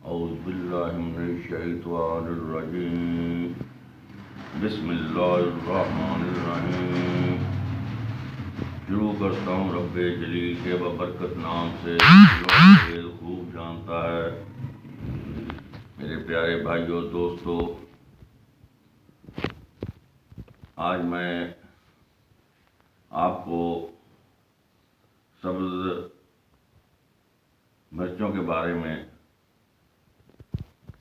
औज़ुबिल्लाहिमिनश्शैतानिर्रजीम। बिस्मिल्लाहिर्रहमानिर्रहीम। शुरू करता हूँ रब्बे जलील के बबरकत नाम से, जो खूब जानता है। मेरे प्यारे भाइयों दोस्तों, आज मैं आपको सब्ज़ मिर्चों के बारे में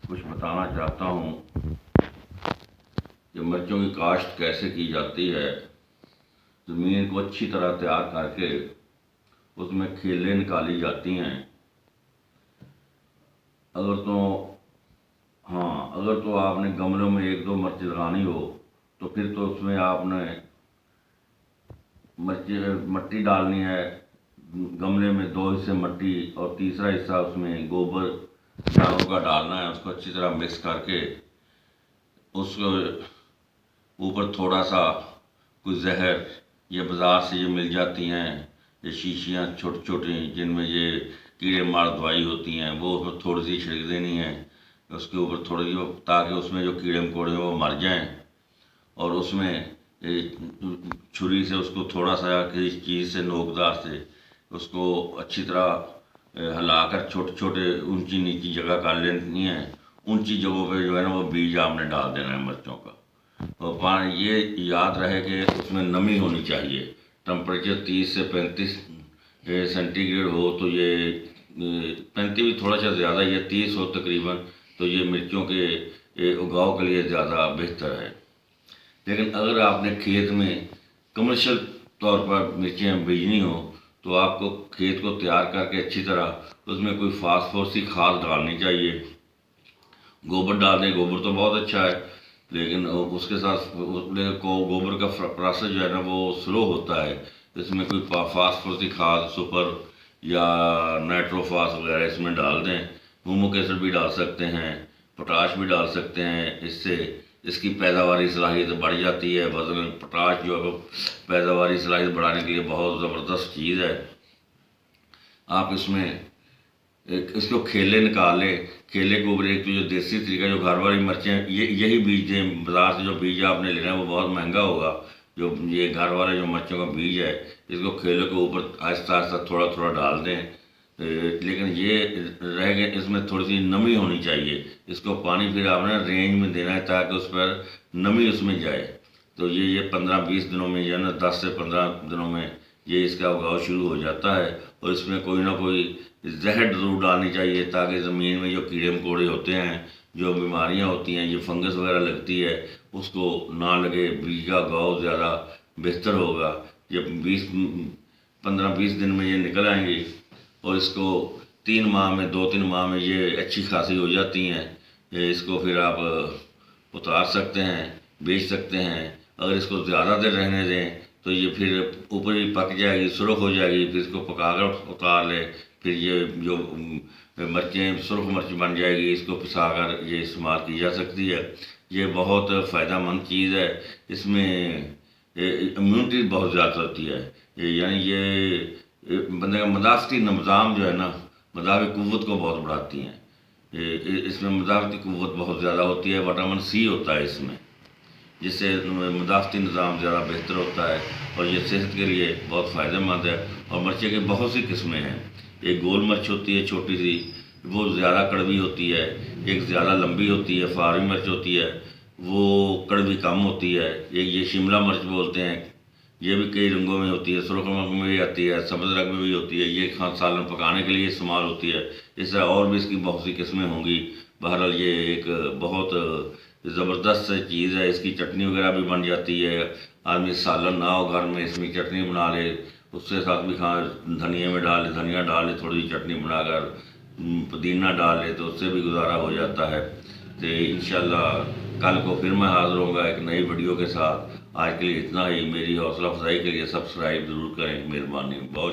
कुछ बताना चाहता हूँ कि मिर्चों की काश्त कैसे की जाती है। ज़मीन को अच्छी तरह तैयार करके उसमें खेलें निकाली जाती हैं। अगर तो आपने गमलों में 1-2 मिर्च लगानी हो तो फिर तो उसमें आपने मिट्टी डालनी है। गमले में 2 हिस्से मिट्टी और तीसरा हिस्सा उसमें गोबर जानवरों का डालना है। उसको अच्छी तरह मिक्स करके उसको ऊपर थोड़ा सा कुछ जहर, ये बाज़ार से ये मिल जाती हैं, ये शीशियाँ छोटी छोटी जिनमें ये कीड़े मार दवाई होती हैं, वो उसमें थोड़ी सी छिड़क देनी है उसके ऊपर थोड़ी, ताकि उसमें जो कीड़े मकोड़े हैं वो मर जाएं। और उसमें छुरी से उसको थोड़ा सा किसी चीज़ से, नोकदार से उसको अच्छी तरह हिलाकर छोटे छोटे ऊंची नीची जगह कर लेनी है। ऊंची जगहों पे जो है ना वो बीज आपने डाल देना है मिर्चों का। और पानी ये याद रहे कि उसमें नमी होनी चाहिए। टेम्परेचर 30 से 35 सेंटीग्रेड हो तो ये 35 भी थोड़ा सा ज़्यादा, ये 30 हो तकरीबन, तो ये मिर्चों के उगाव के लिए ज़्यादा बेहतर है। लेकिन अगर आपने खेत में कमर्शियल तौर पर मिर्चें बीजनी हो तो आपको खेत को तैयार करके अच्छी तरह उसमें कोई फास्फोरस की खाद डालनी चाहिए। गोबर डाल दें, गोबर तो बहुत अच्छा है, लेकिन उसके साथ गोबर का प्रोसेस जो है ना वो स्लो होता है। इसमें कोई फास्फोरस की खाद, सुपर या नाइट्रोफास वगैरह इसमें डाल दें। ह्यूमिक एसिड भी डाल सकते हैं, पोटाश भी डाल सकते हैं। इससे इसकी पैदावारी सलाहियत बढ़ जाती है। वजन पोटाश जो है पैदावारी सलाहियत बढ़ाने के लिए बहुत ज़बरदस्त चीज़ है। आप इसमें इसको खेले निकाल लें। खेले के ऊपर एक तो जो देसी तरीका, जो घर वाली मिर्चें, यही बीज दें। बाज़ार से जो बीज आपने लेना है वो बहुत महंगा होगा। जो ये घर वाले जो मिर्चों का बीज है, इसको खेलों के ऊपर आहिस्ता आहिस्ता थोड़ा थोड़ा डाल दें। लेकिन ये रह गए, इसमें थोड़ी सी नमी होनी चाहिए। इसको पानी फिर आपने रेंज में देना है ताकि उस पर नमी उसमें जाए। तो ये 15-20 दिनों में, या ना 10 से 15 दिनों में ये इसका उगाव शुरू हो जाता है। और इसमें कोई ना कोई जहर ज़रूर डालनी चाहिए ताकि ज़मीन में जो कीड़े मकोड़े होते हैं, जो बीमारियां होती हैं, ये फंगस वगैरह लगती है, उसको ना लगे। बीज का उगाव ज़्यादा बेहतर होगा। जब 15-20 दिन में ये निकल आएंगे और इसको 3 माह में, 2-3 माह में ये अच्छी खासी हो जाती हैं। इसको फिर आप उतार सकते हैं, बेच सकते हैं। अगर इसको ज़्यादा देर रहने दें तो ये फिर ऊपर ही पक जाएगी, सुरख हो जाएगी। फिर इसको पकाकर उतार ले, फिर ये जो मिर्चें सुरख मिर्च बन जाएगी, इसको पिसाकर ये इस्तेमाल की जा सकती है। ये बहुत फ़ायदेमंद चीज़ है। इसमें इम्यूनिटी बहुत ज़्यादा होती है। यानी ये बंदे का मदाफ़ती निज़ाम जो है ना, मदाफ़ी क़ुव्वत को बहुत बढ़ाती हैं। इसमें मदाफ़ती क़ुव्वत बहुत ज़्यादा होती है। विटामिन सी होता है इसमें, जिससे मदाफ़ती निज़ाम ज़्यादा बेहतर होता है और ये सेहत के लिए बहुत फ़ायदेमंद है। और मिर्ची की बहुत सी किस्में हैं। एक गोल मिर्च होती है छोटी सी, वो ज़्यादा कड़वी होती है। एक ज़्यादा लंबी होती है, फारी मिर्च होती है, वो कड़वी कम होती है। एक ये शिमला मिर्च बोलते हैं, ये भी कई रंगों में होती है। सुर्ख रंग में भी आती है, सब्ज़ रंग में भी होती है। ये सालन पकाने के लिए इस्तेमाल होती है। इस तरह और भी इसकी बहुत सी किस्में होंगी। बहरहाल ये एक बहुत ज़बरदस्त चीज़ है। इसकी चटनी वगैरह भी बन जाती है। आदमी सालन ना हो घर में, इसमें चटनी बना ले, उसके साथ भी धनिया में डाल ले, धनिया डाल ले, थोड़ी चटनी बनाकर पुदीना डाल ले, तो उससे भी गुजारा हो जाता है। तो इंशाल्लाह कल को फिर मैं हाज़िर होऊंगा एक नई वीडियो के साथ। आज के लिए इतना ही। मेरी हौसला अफजाई के लिए सब्सक्राइब ज़रूर करें, मेहरबानी। बहुत